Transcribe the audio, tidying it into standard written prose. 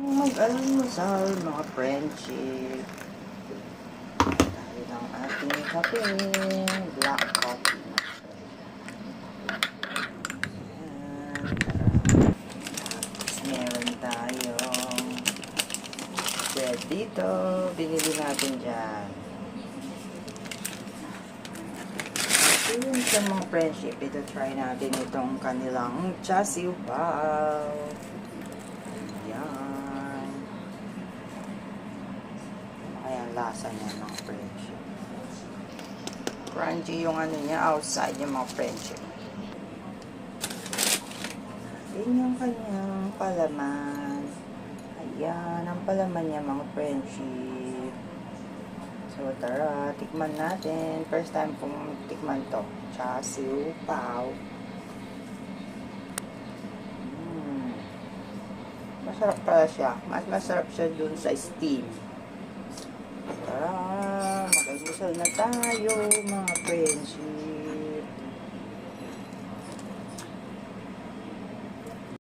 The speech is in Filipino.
Mag-almusal, mga friendship. Dahil ang ating kape, black coffee. Tapos meron tayong bread dito. Binili natin dyan. So yun sa mga friendship, ito try natin itong kanilang chasiu bao. Yan. Ano kaya ang lasa niya mga friendship? Crunchy yung ano niya, outside yung mga friendship. Yun yung kanyang palaman. Ayan, ang palaman niya mga friendship. So, tara, tikman natin. First time kong tikman to. Chasiu bao. Masarap pala siya. Mas masarap siya dun sa steam. Tara, mag-almusal na tayo, mga friendship.